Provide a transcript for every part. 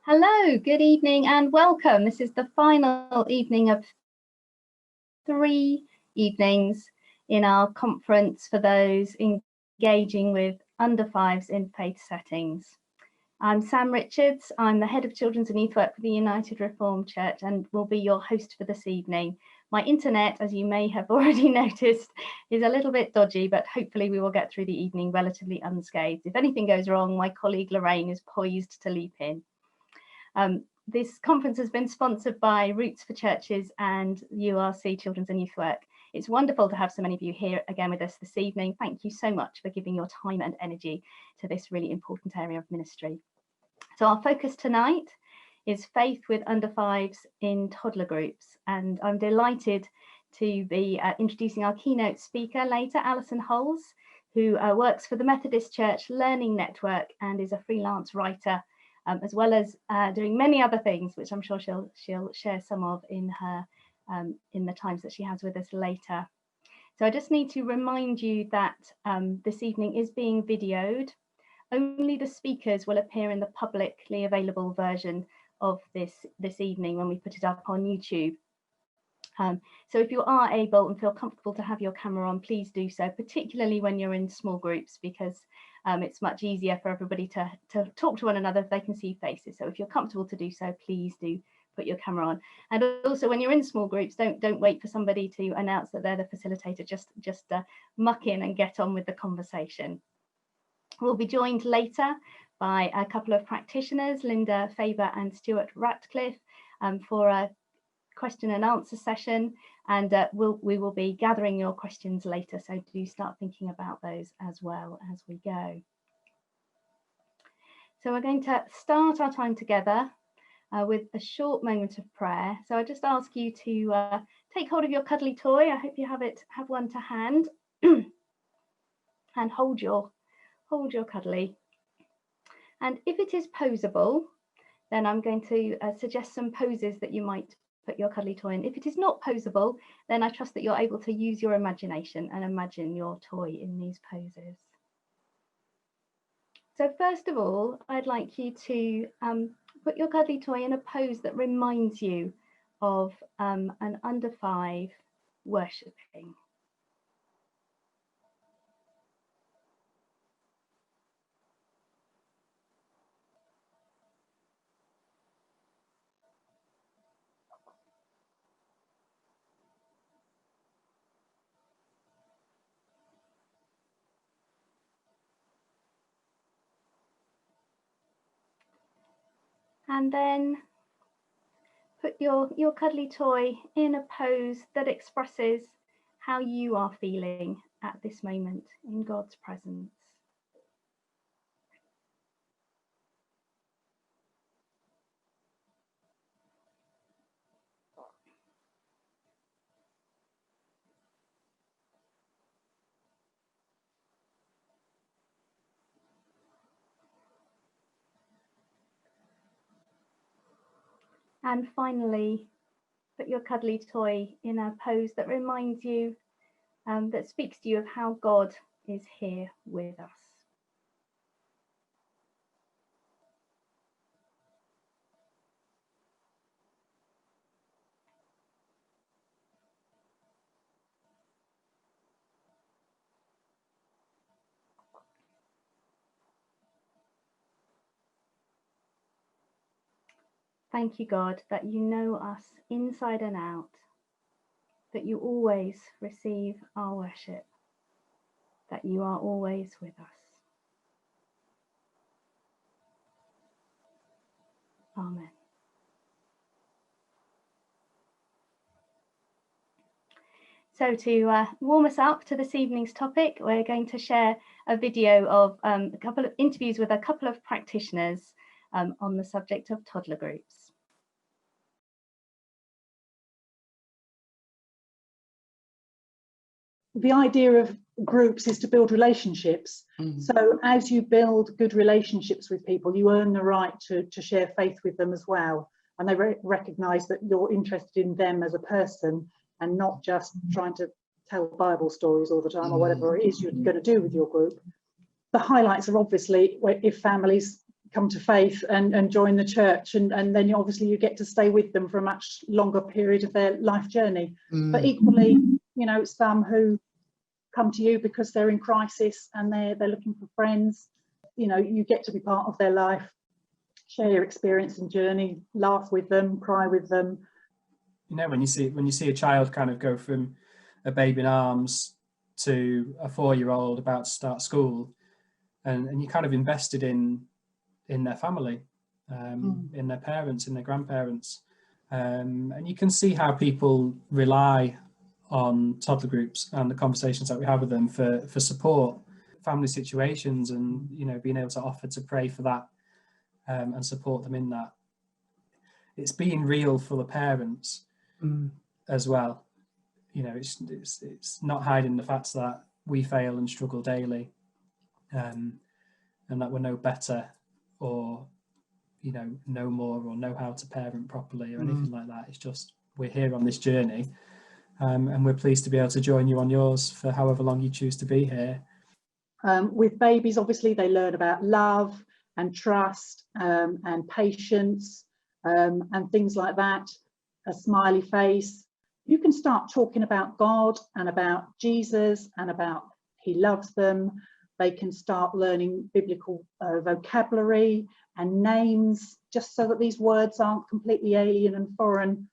Hello, good evening and welcome. This is the final evening of 3 evenings in our conference for those engaging with under fives in faith settings. I'm Sam Richards. I'm the Head of Children's and Youth Work for the United Reformed Church and will be your host for this evening. My internet, as you may have already noticed, is a little bit dodgy, but hopefully we will get through the evening relatively unscathed. If anything goes wrong, my colleague Lorraine is poised to leap in. This conference has been sponsored by Roots for Churches and URC Children's and Youth Work. It's wonderful to have so many of you here again with us this evening. Thank you so much for giving your time and energy to this really important area of ministry. So our focus tonight is faith with under fives in toddler groups. And I'm delighted to be introducing our keynote speaker later, Alison Hulse, who works for the Methodist Church Learning Network and is a freelance writer, as well as doing many other things, which I'm sure she'll share some of in her in the times that she has with us later. So I just need to remind you that this evening is being videoed. Only the speakers will appear in the publicly available version of this evening when we put it up on YouTube. So if you are able and feel comfortable to have your camera on, please do so, particularly when you're in small groups, because it's much easier for everybody to talk to one another if they can see faces. So if you're comfortable to do so, please do put your camera on. And also when you're in small groups, don't wait for somebody to announce that they're the facilitator, just muck in and get on with the conversation. We'll be joined later by a couple of practitioners, Linda Faber and Stuart Ratcliffe, for a question and answer session, and we will be gathering your questions later, so do start thinking about those as well as we go. So we're going to start our time together with a short moment of prayer. So I just ask you to take hold of your cuddly toy. I hope you have one to hand and hold your cuddly. And if it is posable, then I'm going to suggest some poses that you might put your cuddly toy in. If it is not posable, then I trust that you're able to use your imagination and imagine your toy in these poses. So first of all, I'd like you to put your cuddly toy in a pose that reminds you of an under five worshipping. And then put your cuddly toy in a pose that expresses how you are feeling at this moment in God's presence. And finally, put your cuddly toy in a pose that reminds you, that speaks to you of how God is here with us. Thank you, God, that you know us inside and out, that you always receive our worship, that you are always with us. Amen. So to warm us up to this evening's topic, we're going to share a video of a couple of interviews with a couple of practitioners on the subject of toddler groups. The idea of groups is to build relationships. So as you build good relationships with people, you earn the right to share faith with them as well. And they recognise that you're interested in them as a person and not just trying to tell Bible stories all the time or whatever it is you're going to do with your group. The highlights are obviously if families come to faith and join the church, and then obviously you get to stay with them for a much longer period of their life journey. But equally, you know, some who come to you because they're in crisis and they're looking for friends. You know, you get to be part of their life, share your experience and journey, laugh with them, cry with them. You know, when you see a child kind of go from a baby in arms to a 4-year-old about to start school, and you're kind of invested in their family, in their parents, in their grandparents, and you can see how people rely on toddler groups and the conversations that we have with them for support, family situations, and, you know, being able to offer to pray for that and support them in that. It's being real for the parents as well. You know, it's not hiding the fact that we fail and struggle daily, and that we're no better or, you know more or know how to parent properly or anything like that. It's just we're here on this journey, and we're pleased to be able to join you on yours for however long you choose to be here. With babies, obviously, they learn about love and trust and patience and things like that, a smiley face. You can start talking about God and about Jesus and about He loves them. They can start learning biblical vocabulary and names, just so that these words aren't completely alien and foreign.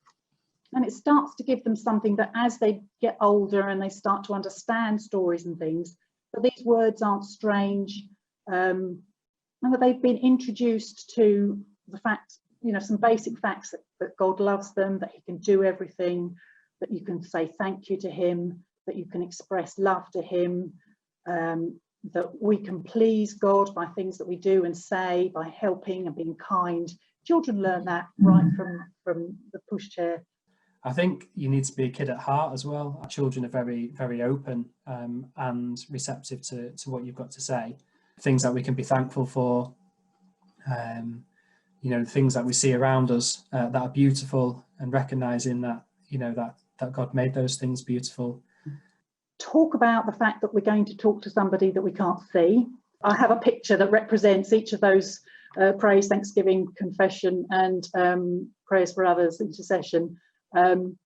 And it starts to give them something that as they get older and they start to understand stories and things, that these words aren't strange, and that they've been introduced to the fact, you know, some basic facts that God loves them, that He can do everything, that you can say thank you to Him, that you can express love to Him, that we can please God by things that we do and say, by helping and being kind. Children learn that right from the pushchair. I think you need to be a kid at heart as well. Our children are very, very open and receptive to what you've got to say. Things that we can be thankful for, you know, things that we see around us that are beautiful, and recognising that, you know, that God made those things beautiful. Talk about the fact that we're going to talk to somebody that we can't see. I have a picture that represents each of those praise, thanksgiving, confession and prayers for others, intercession. And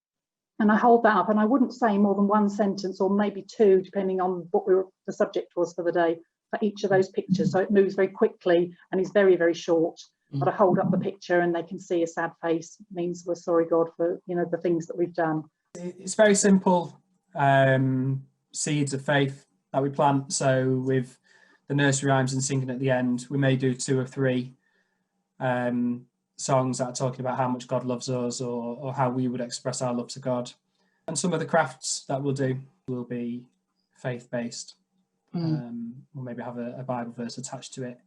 I hold that up, and I wouldn't say more than one sentence or maybe two, depending on what the subject was for the day, for each of those pictures. So it moves very quickly and is very, very short. But I hold up the picture and they can see a sad face. It means we're sorry, God, for, you know, the things that we've done. It's very simple seeds of faith that we plant. So with the nursery rhymes and singing at the end, we may do 2 or 3 songs that are talking about how much God loves us, or how we would express our love to God. And some of the crafts that we'll do will be faith-based. We'll maybe have a Bible verse attached to it.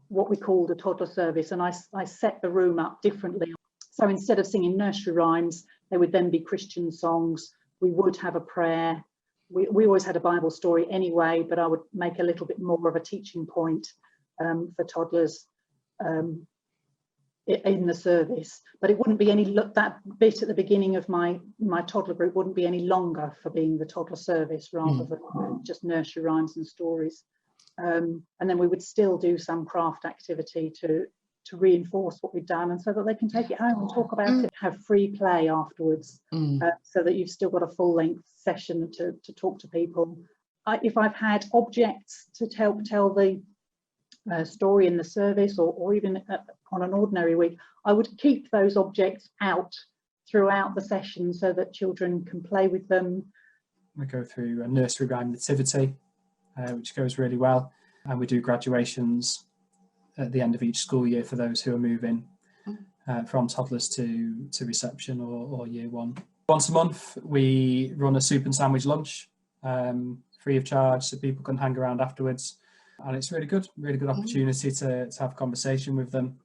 What we called a toddler service, and I set the room up differently. So instead of singing nursery rhymes, there would then be Christian songs. We would have a prayer. We always had a Bible story anyway, but I would make a little bit more of a teaching point for toddlers in the service. But it wouldn't be that bit at the beginning of my toddler group wouldn't be any longer for being the toddler service, rather than just nursery rhymes and stories. And then we would still do some craft activity to reinforce what we've done, and so that they can take it home and talk about it, have free play afterwards, so that you've still got a full-length session to talk to people. If I've had objects to help tell the story in the service, or even on an ordinary week, I would keep those objects out throughout the session so that children can play with them. We go through a nursery rhyme nativity, which goes really well, and we do graduations at the end of each school year for those who are moving from toddlers to reception or year 1. Once a month we run a soup and sandwich lunch, free of charge, so people can hang around afterwards, and it's really good opportunity to have a conversation with them,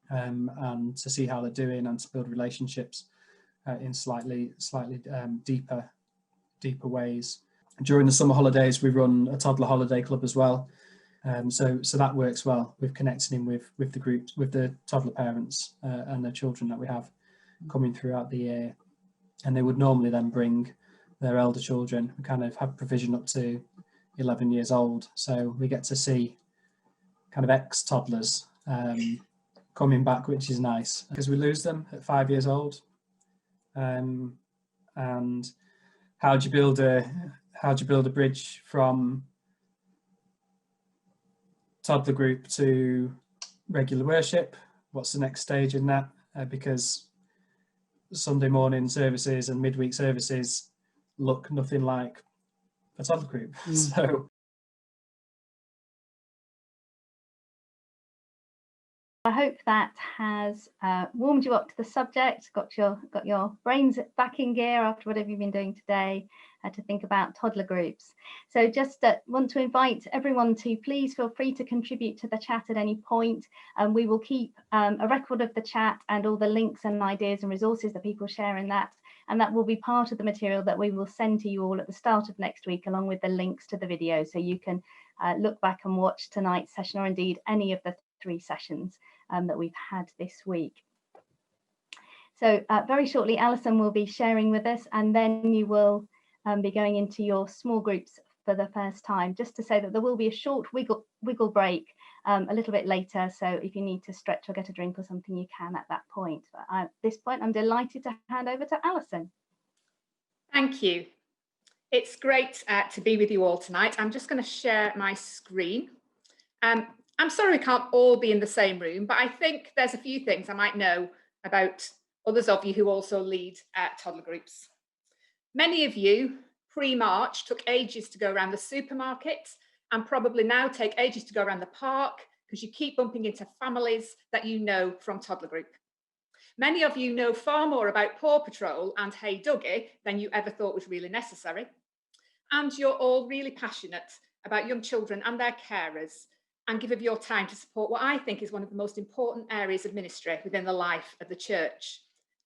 and to see how they're doing, and to build relationships in slightly deeper ways. During the summer holidays we run a toddler holiday club as well, so that works well with connecting in with the groups, with the toddler parents and the children that we have coming throughout the year. And they would normally then bring their elder children. We kind of have provision up to 11 years old, so we get to see kind of ex-toddlers coming back, which is nice because we lose them at 5 years old. And how do you build a bridge from toddler group to regular worship? What's the next stage in that? Because Sunday morning services and midweek services look nothing like a toddler group. So I hope that has warmed you up to the subject, got your brains back in gear after whatever you've been doing today, to think about toddler groups. So just want to invite everyone to please feel free to contribute to the chat at any point. We will keep a record of the chat and all the links and ideas and resources that people share in that. And that will be part of the material that we will send to you all at the start of next week, along with the links to the video. So you can look back and watch tonight's session, or indeed any of the 3 sessions that we've had this week. So very shortly, Alison will be sharing with us, and then you will be going into your small groups for the first time. Just to say that there will be a short wiggle break a little bit later. So if you need to stretch or get a drink or something, you can at that point. But at this point, I'm delighted to hand over to Alison. Thank you. It's great to be with you all tonight. I'm just going to share my screen. I'm sorry we can't all be in the same room, but I think there's a few things I might know about others of you who also lead toddler groups. Many of you pre-March took ages to go around the supermarket and probably now take ages to go around the park because you keep bumping into families that you know from toddler group. Many of you know far more about Paw Patrol and Hey Dougie than you ever thought was really necessary. And you're all really passionate about young children and their carers, and give of your time to support what I think is one of the most important areas of ministry within the life of the church.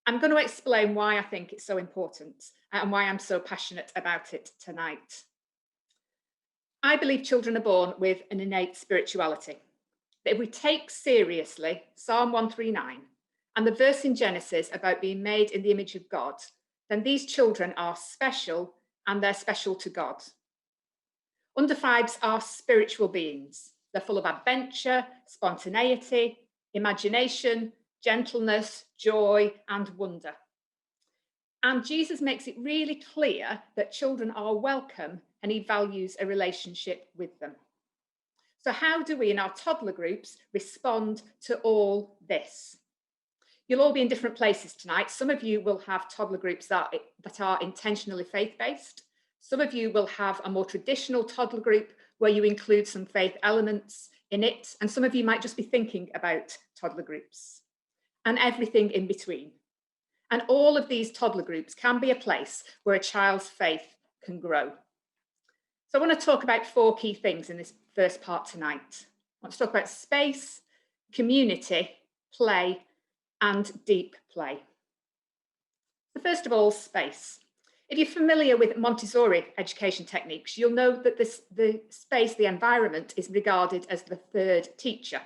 I'm going to explain why I think it's so important and why I'm so passionate about it tonight. I believe children are born with an innate spirituality. That if we take seriously Psalm 139 and the verse in Genesis about being made in the image of God, then these children are special, and they're special to God. Under fives are spiritual beings. They're full of adventure, spontaneity, imagination, gentleness, joy, and wonder. And Jesus makes it really clear that children are welcome, and he values a relationship with them. So how do we in our toddler groups respond to all this? You'll all be in different places tonight. Some of you will have toddler groups that are intentionally faith-based. Some of you will have a more traditional toddler group where you include some faith elements in it. And some of you might just be thinking about toddler groups and everything in between. And all of these toddler groups can be a place where a child's faith can grow. So I want to talk about 4 key things in this first part tonight. I want to talk about space, community, play, and deep play. So first of all, space. If you're familiar with Montessori education techniques, you'll know that the space, the environment, is regarded as the 3rd teacher.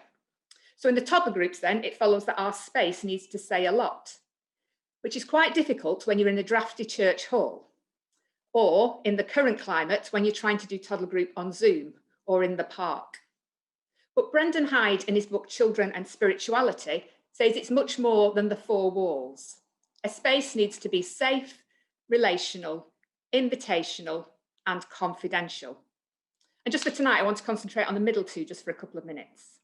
So in the toddler groups then, it follows that our space needs to say a lot, which is quite difficult when you're in a drafty church hall, or in the current climate when you're trying to do toddler group on Zoom or in the park. But Brendan Hyde, in his book Children and Spirituality, says it's much more than the 4 walls. A space needs to be safe, relational, invitational, and confidential. And just for tonight, I want to concentrate on the middle 2 just for a couple of minutes.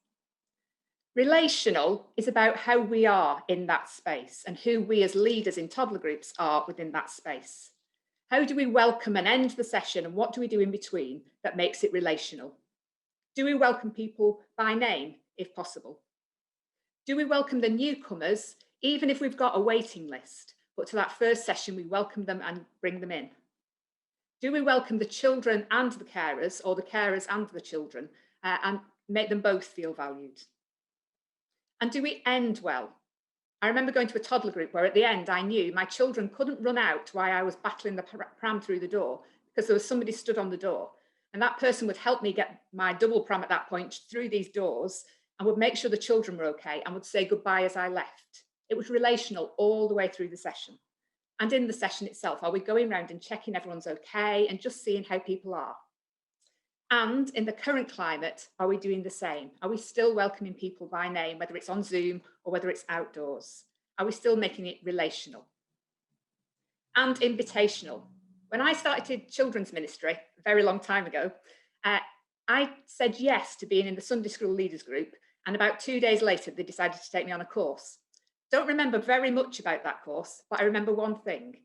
Relational is about how we are in that space and who we as leaders in toddler groups are within that space. How do we welcome and end the session, and what do we do in between that makes it relational? Do we welcome people by name, if possible? Do we welcome the newcomers, even if we've got a waiting list, but to that first session, we welcome them and bring them in? Do we welcome the children and the carers, or the carers and the children, and make them both feel valued? And do we end well? I remember going to a toddler group where at the end I knew my children couldn't run out while I was battling the pram through the door because there was somebody stood on the door, and that person would help me get my double pram at that point through these doors and would make sure the children were okay and would say goodbye as I left. It was relational all the way through the session. And in the session itself, are we going around and checking everyone's okay and just seeing how people are? And in the current climate, are we doing the same? Are we still welcoming people by name, whether it's on Zoom or whether it's outdoors? Are we still making it relational? And invitational. When I started children's ministry a very long time ago, I said yes to being in the Sunday School Leaders Group, and about 2 days later, they decided to take me on a course. Don't remember very much about that course, but I remember one thing,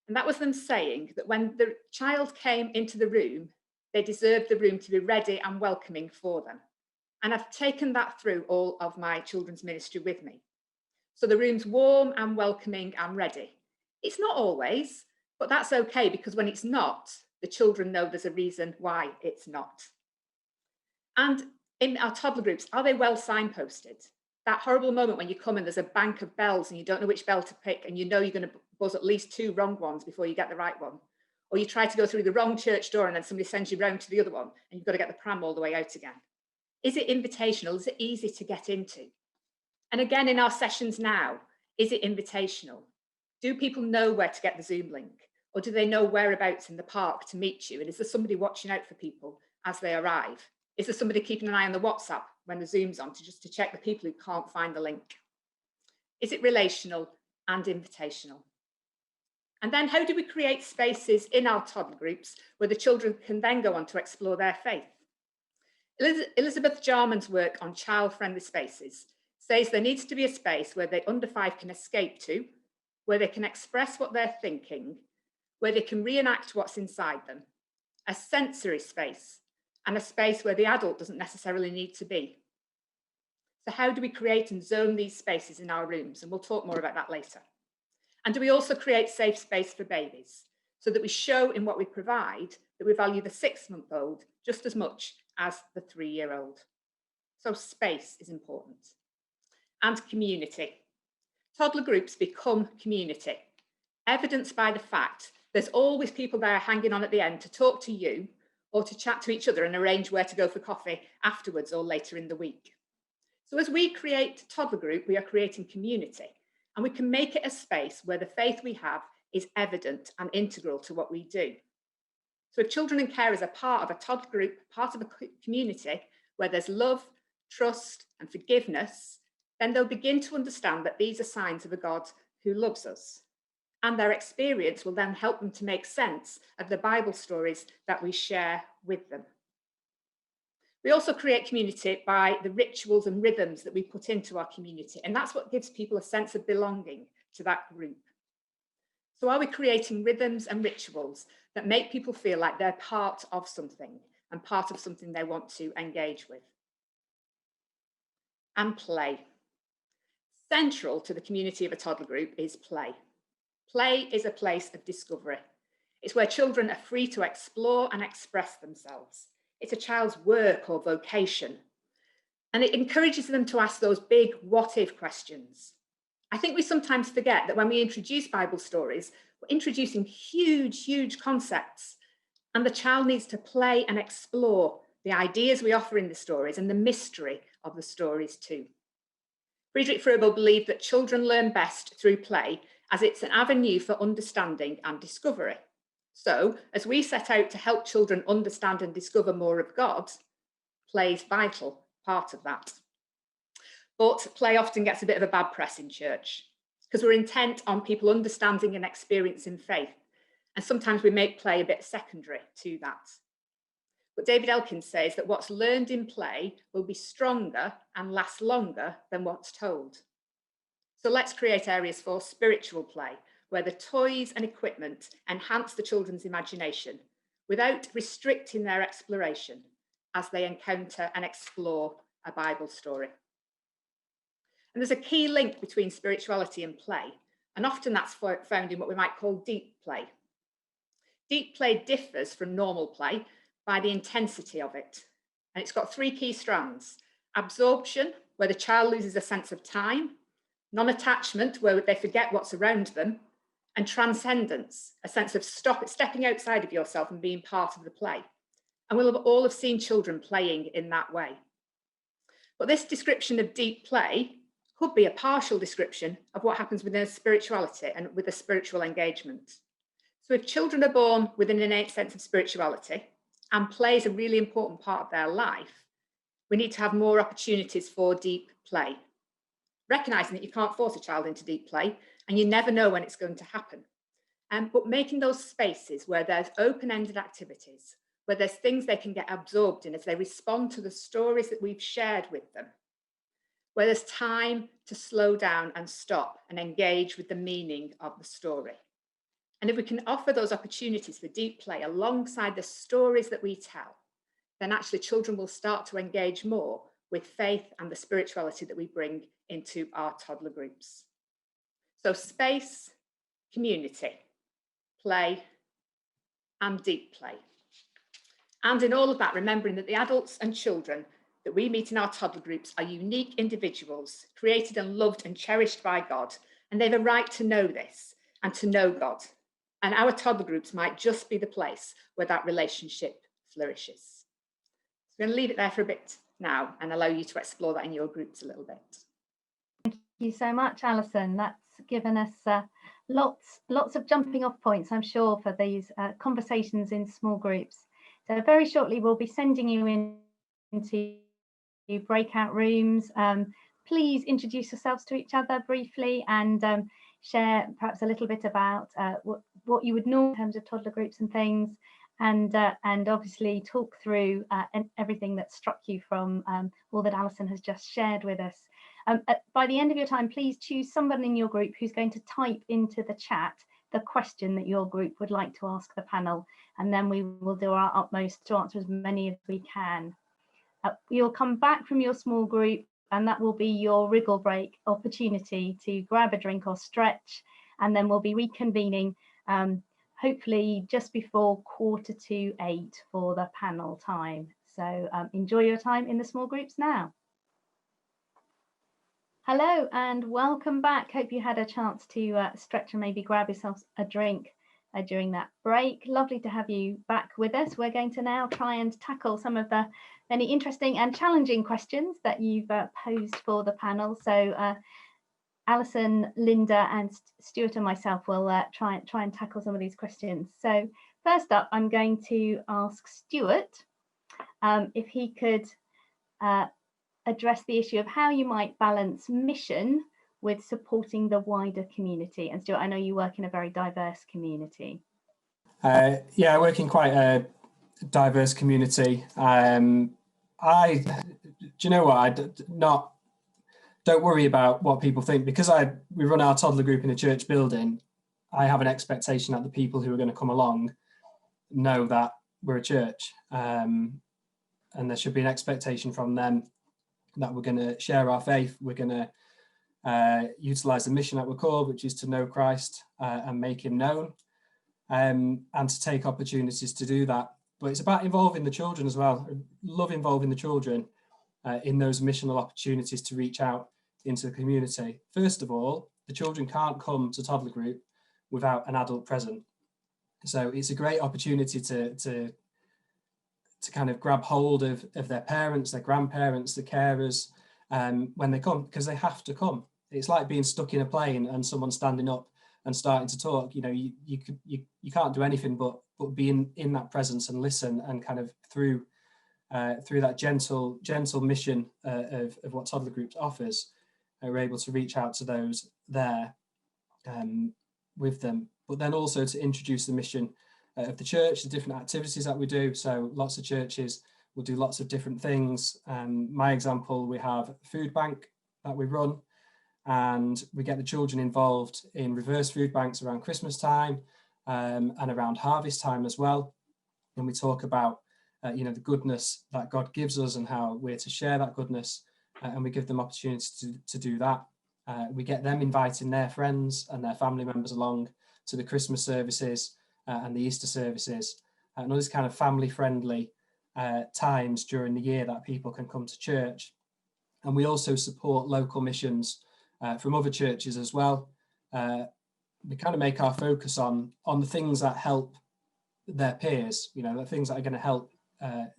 and that was them saying that when the child came into the room, they deserved the room to be ready and welcoming for them. And I've taken that through all of my children's ministry with me. So the room's warm and welcoming and ready. It's not always, but that's okay, because when it's not, the children know there's a reason why it's not. And in our toddler groups, are they well signposted? That horrible moment when you come and there's a bank of bells and you don't know which bell to pick, and you know you're going to buzz at least 2 wrong ones before you get the right one. Or you try to go through the wrong church door and then somebody sends you round to the other one and you've got to get the pram all the way out again. Is it invitational? Is it easy to get into? And again, in our sessions now, is it invitational? Do people know where to get the Zoom link? Or do they know whereabouts in the park to meet you? And is there somebody watching out for people as they arrive? Is there somebody keeping an eye on the WhatsApp when the Zoom's on to check the people who can't find the link? Is it relational and invitational? And then how do we create spaces in our toddler groups where the children can then go on to explore their faith? Elizabeth Jarman's work on child-friendly spaces says there needs to be a space where the under 5 can escape to, where they can express what they're thinking, where they can reenact what's inside them, a sensory space, and a space where the adult doesn't necessarily need to be. So how do we create and zone these spaces in our rooms? And we'll talk more about that later. And do we also create safe space for babies so that we show in what we provide that we value the 6-month-old just as much as the 3-year-old? So space is important. And community. Toddler groups become community, evidenced by the fact there's always people there hanging on at the end to talk to you or to chat to each other and arrange where to go for coffee afterwards or later in the week. So as we create Toddler Group, we are creating community, and we can make it a space where the faith we have is evident and integral to what we do. So if children and carers are part of a toddler group, part of a community where there's love, trust, and forgiveness, then they'll begin to understand that these are signs of a God who loves us. And their experience will then help them to make sense of the Bible stories that we share with them. We also create community by the rituals and rhythms that we put into our community, and that's what gives people a sense of belonging to that group. So are we creating rhythms and rituals that make people feel like they're part of something and part of something they want to engage with? And play. Central to the community of a toddler group is play. Play is a place of discovery. It's where children are free to explore and express themselves. It's a child's work or vocation. And it encourages them to ask those big what-if questions. I think we sometimes forget that when we introduce Bible stories, we're introducing huge, huge concepts. And the child needs to play and explore the ideas we offer in the stories and the mystery of the stories too. Friedrich Froebel believed that children learn best through play, as it's an avenue for understanding and discovery. So, as we set out to help children understand and discover more of God, play is a vital part of that. But play often gets a bit of a bad press in church because we're intent on people understanding and experiencing faith. And sometimes we make play a bit secondary to that. But David Elkins says that what's learned in play will be stronger and last longer than what's told. So let's create areas for spiritual play, where the toys and equipment enhance the children's imagination without restricting their exploration as they encounter and explore a Bible story. And there's a key link between spirituality and play, and often that's found in what we might call deep play. Deep play differs from normal play by the intensity of it, and it's got 3 key strands: absorption, where the child loses a sense of time; non-attachment, where they forget what's around them; and transcendence, a sense of stepping outside of yourself and being part of the play. And we'll all have seen children playing in that way. But this description of deep play could be a partial description of what happens within a spirituality and with a spiritual engagement. So if children are born with an innate sense of spirituality, and play is a really important part of their life, we need to have more opportunities for deep play. Recognizing that you can't force a child into deep play and you never know when it's going to happen. But making those spaces where there's open-ended activities, where there's things they can get absorbed in as they respond to the stories that we've shared with them, where there's time to slow down and stop and engage with the meaning of the story. And if we can offer those opportunities for deep play alongside the stories that we tell, then actually children will start to engage more with faith and the spirituality that we bring into our toddler groups. So space, community, play, and deep play. And in all of that, remembering that the adults and children that we meet in our toddler groups are unique individuals, created and loved and cherished by God, and they have a right to know this and to know God. And our toddler groups might just be the place where that relationship flourishes. So I'm going to leave it there for a bit now and allow you to explore that in your groups a little bit. Thank you so much, Alison. That's given us lots of jumping off points, I'm sure, for these conversations in small groups. So very shortly, we'll be sending you into breakout rooms. Please introduce yourselves to each other briefly and share perhaps a little bit about what you would know in terms of toddler groups and things, and obviously talk through everything that struck you from all that Alison has just shared with us. By the end of your time, please choose someone in your group who's going to type into the chat the question that your group would like to ask the panel, and then we will do our utmost to answer as many as we can. You'll come back from your small group, and that will be your wriggle break opportunity to grab a drink or stretch, and then we'll be reconvening hopefully just before 7:45 for the panel time. So enjoy your time in the small groups now. Hello and welcome back. Hope you had a chance to stretch and maybe grab yourself a drink during that break. Lovely to have you back with us. We're going to now try and tackle some of the many interesting and challenging questions that you've posed for the panel. So Alison, Linda and Stuart and myself will try and tackle some of these questions. So first up, I'm going to ask Stuart if he could address the issue of how you might balance mission with supporting the wider community. And Stuart, I know you work in a very diverse community. Yeah, I work in quite a diverse community. Do you know what? Don't worry about what people think, because we run our toddler group in a church building. I have an expectation that the people who are going to come along know that we're a church, and there should be an expectation from them that we're going to share our faith. We're going to utilize the mission that we're called, which is to know Christ and make him known, and to take opportunities to do that. But it's about involving the children as well. I love involving the children in those missional opportunities to reach out into the community. First of all, the children can't come to toddler group without an adult present. So it's a great opportunity to kind of grab hold of their parents, their grandparents, the carers, when they come, because they have to come. It's like being stuck in a plane and someone standing up and starting to talk. You know, you can't do anything but be in that presence and listen, and kind of through that gentle mission of what Toddler Groups offers, we're able to reach out to those there with them, but then also to introduce the mission of the church, the different activities that we do. So lots of churches will do lots of different things. My example, we have a food bank that we run, and we get the children involved in reverse food banks around Christmas time and around harvest time as well. And we talk about the goodness that God gives us and how we're to share that goodness, and we give them opportunities to do that. We get them inviting their friends and their family members along to the Christmas services and the Easter services, and all these kind of family friendly times during the year that people can come to church. And we also support local missions from other churches as well. We kind of make our focus on the things that help their peers, the things that are going to help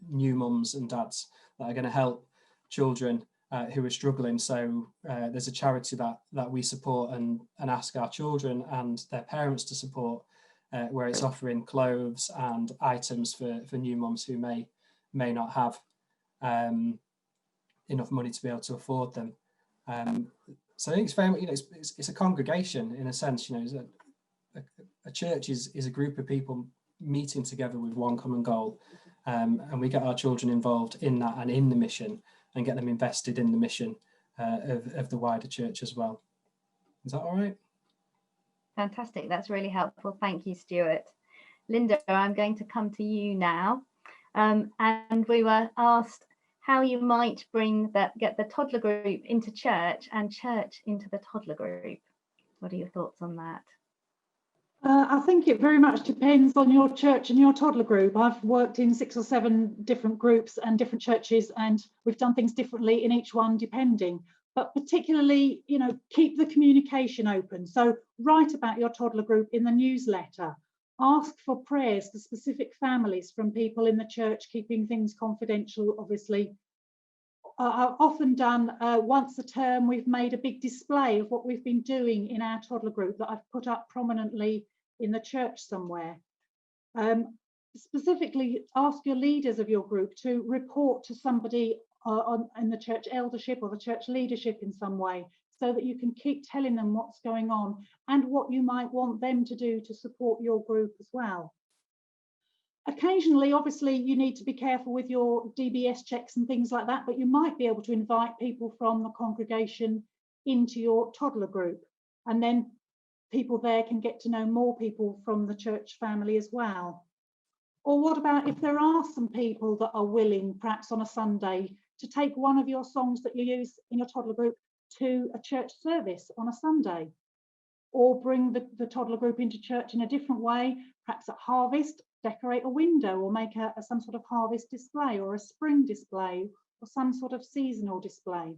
new mums and dads, that are going to help children who are struggling. So there's a charity that we support and ask our children and their parents to support where it's offering clothes and items for new mums who may not have enough money to be able to afford them. So I think it's very much, it's a congregation in a sense. A church is a group of people meeting together with one common goal, and we get our children involved in that and in the mission, and get them invested in the mission of the wider church as well. Is that all right? Fantastic. That's really helpful. Thank you, Stuart. Linda, I'm going to come to you now. And we were asked how you might get the toddler group into church and church into the toddler group. What are your thoughts on that? I think it very much depends on your church and your toddler group. I've worked in 6 or 7 different groups and different churches, and we've done things differently in each one depending. But particularly, keep the communication open. So write about your toddler group in the newsletter. Ask for prayers for specific families from people in the church, keeping things confidential, obviously. I've often done, once a term, we've made a big display of what we've been doing in our toddler group that I've put up prominently in the church somewhere. Specifically, ask your leaders of your group to report to somebody in the church eldership or the church leadership in some way, so that you can keep telling them what's going on and what you might want them to do to support your group as well. Occasionally, obviously, you need to be careful with your DBS checks and things like that, but you might be able to invite people from the congregation into your toddler group, and then people there can get to know more people from the church family as well. Or what about if there are some people that are willing, perhaps on a Sunday, to take one of your songs that you use in your toddler group to a church service on a Sunday, or bring the toddler group into church in a different way, perhaps at harvest, decorate a window or make some sort of harvest display or a spring display or some sort of seasonal display.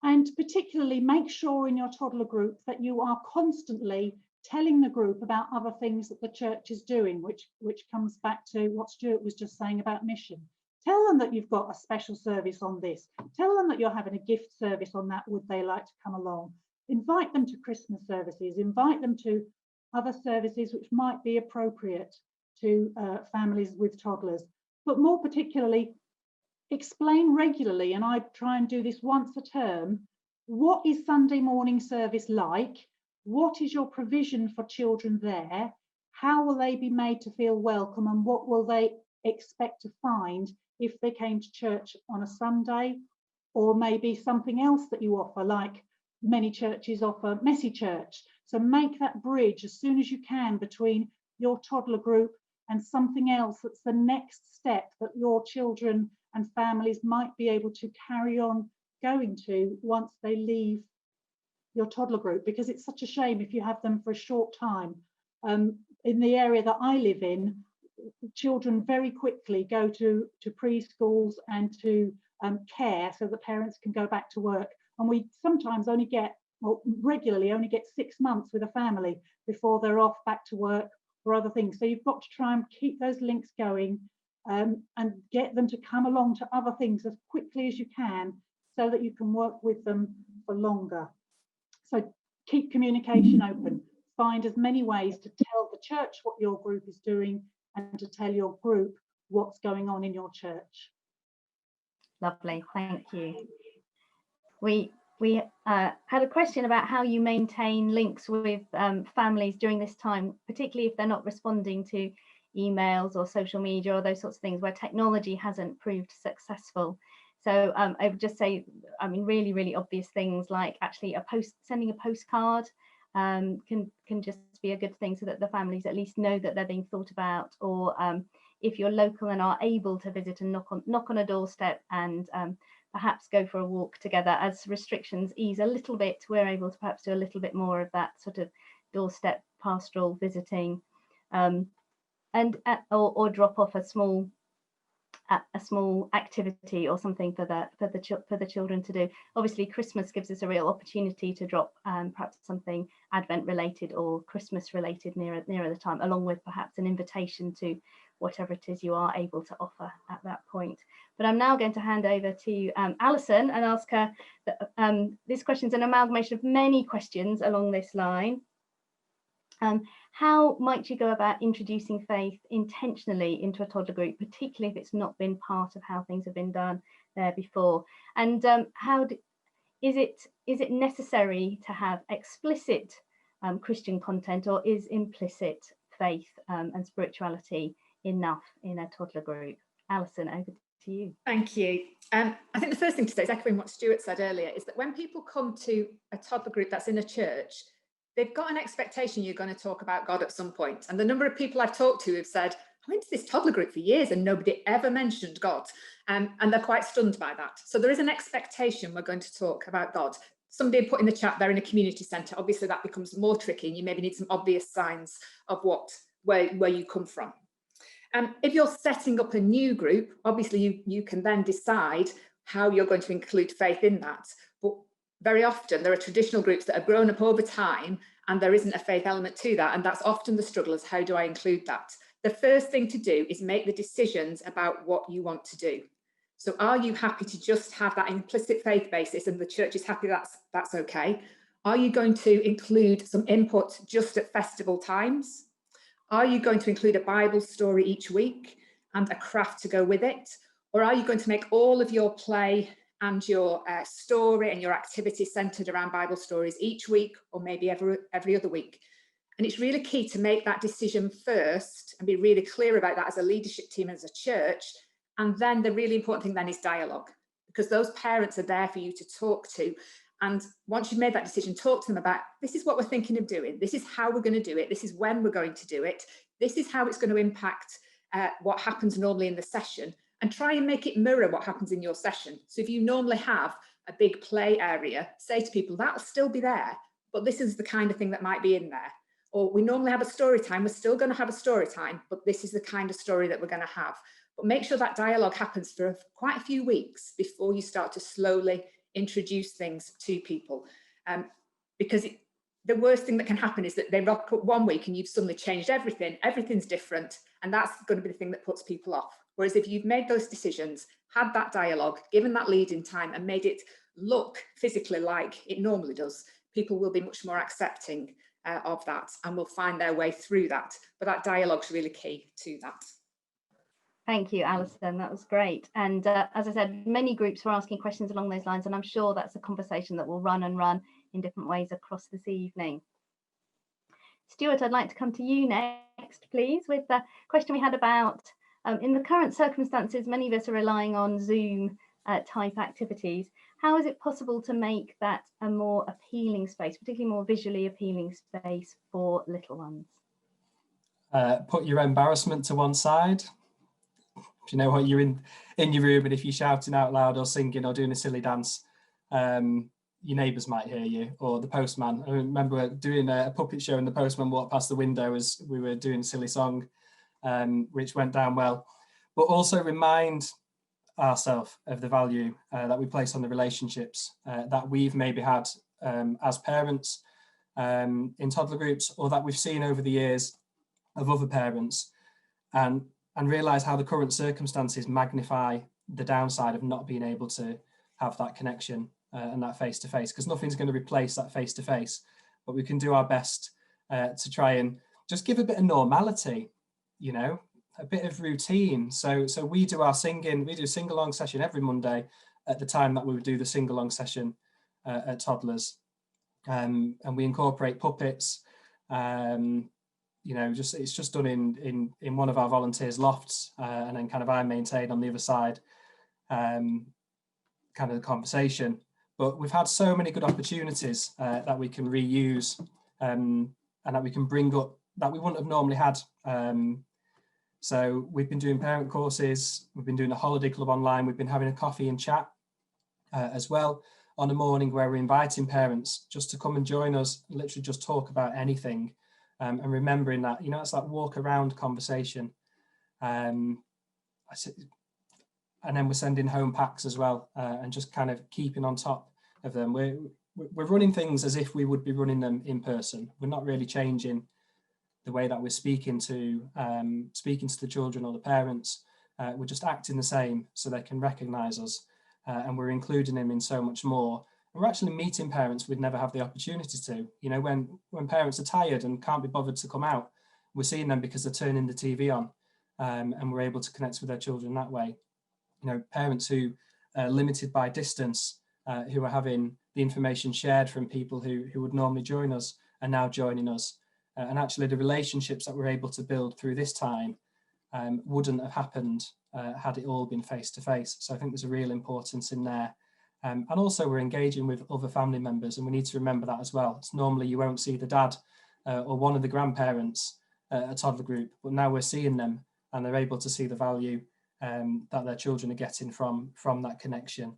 And particularly make sure in your toddler group that you are constantly telling the group about other things that the church is doing, which comes back to what Stuart was just saying about mission. Tell them that you've got a special service on this. Tell them that you're having a gift service on that. Would they like to come along? Invite them to Christmas services. Invite them to other services which might be appropriate to families with toddlers. But more particularly, explain regularly, and I try and do this once a term, what is Sunday morning service like? What is your provision for children there? How will they be made to feel welcome, and what will they expect to find if they came to church on a Sunday? Or maybe something else that you offer, like many churches offer Messy Church. So make that bridge as soon as you can between your toddler group and something else that's the next step that your children and families might be able to carry on going to once they leave your toddler group, because it's such a shame if you have them for a short time. In the area that I live in, children very quickly go to preschools and to care, so that parents can go back to work. And we sometimes only get, well, regularly only get 6 months with a family before they're off back to work or other things. So you've got to try and keep those links going and get them to come along to other things as quickly as you can, so that you can work with them for longer. So keep communication open. Find as many ways to tell the church what your group is doing and to tell your group what's going on in your church. Lovely, thank you. We had a question about how you maintain links with families during this time, particularly if they're not responding to emails or social media or those sorts of things where technology hasn't proved successful. So I would just say, I mean, really, really obvious things like actually sending a postcard can just be a good thing, so that the families at least know that they're being thought about. Or if you're local and are able to visit and knock on a doorstep and perhaps go for a walk together, as restrictions ease a little bit, we're able to perhaps do a little bit more of that sort of doorstep pastoral visiting, or drop off a small activity or something for the children to do. Obviously, Christmas gives us a real opportunity to drop perhaps something Advent related or Christmas related nearer the time, along with perhaps an invitation to whatever it is you are able to offer at that point. But I'm now going to hand over to Alison and ask her this question is an amalgamation of many questions along this line. how might you go about introducing faith intentionally into a toddler group, particularly if it's not been part of how things have been done there before? And is it necessary to have explicit Christian content, or is implicit faith and spirituality enough in a toddler group? Alison, over to you. Thank you. I think the first thing to say is echoing what Stuart said earlier, is that when people come to a toddler group that's in a church, they've got an expectation you're going to talk about God at some point. And the number of people I've talked to have said, I went to this toddler group for years and nobody ever mentioned God. And they're quite stunned by that. So there is an expectation we're going to talk about God. Somebody put in the chat, they're in a community centre. Obviously that becomes more tricky and you maybe need some obvious signs of where you come from. If you're setting up a new group, obviously you can then decide how you're going to include faith in that. But very often there are traditional groups that have grown up over time and there isn't a faith element to that. And that's often the struggle, is how do I include that? The first thing to do is make the decisions about what you want to do. So are you happy to just have that implicit faith basis and the church is happy that's okay? Are you going to include some input just at festival times? Are you going to include a Bible story each week and a craft to go with it? Or are you going to make all of your play and your story and your activity centered around Bible stories each week, or maybe every other week? And it's really key to make that decision first and be really clear about that as a leadership team, as a church. And then the really important thing then is dialogue, because those parents are there for you to talk to. And once you've made that decision, talk to them about, this is what we're thinking of doing. This is how we're going to do it. This is when we're going to do it. This is how it's going to impact what happens normally in the session, and try and make it mirror what happens in your session. So if you normally have a big play area, say to people, that'll still be there, but this is the kind of thing that might be in there. Or we normally have a story time, we're still going to have a story time, but this is the kind of story that we're going to have. But make sure that dialogue happens for quite a few weeks before you start to slowly introduce things to people. Because the worst thing that can happen is that they rock up one week and you've suddenly changed everything, everything's different, and that's going to be the thing that puts people off. Whereas if you've made those decisions, had that dialogue, given that lead in time and made it look physically like it normally does, people will be much more accepting of that and will find their way through that. But that dialogue's really key to that. Thank you, Alison. That was great. And as I said, many groups were asking questions along those lines, and I'm sure that's a conversation that will run and run in different ways across this evening. Stuart, I'd like to come to you next, please, with the question we had about, in the current circumstances, many of us are relying on Zoom type activities. How is it possible to make that a more appealing space, particularly more visually appealing space for little ones? Put your embarrassment to one side. Do you know what, you're in your room, and if you're shouting out loud or singing or doing a silly dance, your neighbours might hear you, or the postman. I remember doing a puppet show and the postman walked past the window as we were doing a silly song, which went down well. But also remind ourselves of the value that we place on the relationships that we've maybe had as parents in toddler groups, or that we've seen over the years of other parents, and realise how the current circumstances magnify the downside of not being able to have that connection and that face-to-face, because nothing's going to replace that face-to-face, but we can do our best to try and just give a bit of normality, you know, a bit of routine. So we do our singing, we do a sing-along session every Monday at the time that we would do the sing-along session at Toddlers, and we incorporate puppets. You know, it's just done in one of our volunteers' lofts, and then kind of I maintain on the other side kind of the conversation. But we've had so many good opportunities that we can reuse and that we can bring up that we wouldn't have normally had. So we've been doing parent courses, we've been doing a holiday club online, we've been having a coffee and chat as well on a morning where we're inviting parents just to come and join us, literally just talk about anything. And remembering that, you know, it's that walk around conversation. And then we're sending home packs as well, and just kind of keeping on top of them. We're running things as if we would be running them in person. We're not really changing the way that we're speaking to the children or the parents. We're just acting the same so they can recognise us, and we're including them in so much more. We're actually meeting parents we'd never have the opportunity to. You know, when parents are tired and can't be bothered to come out, we're seeing them because they're turning the TV on, and we're able to connect with their children that way. You know, parents who are limited by distance, who are having the information shared from people who would normally join us, are now joining us. And actually the relationships that we're able to build through this time wouldn't have happened had it all been face to face. So I think there's a real importance in there. And also we're engaging with other family members, and we need to remember that as well. It's normally you won't see the dad or one of the grandparents at a toddler group, but now we're seeing them and they're able to see the value that their children are getting from that connection.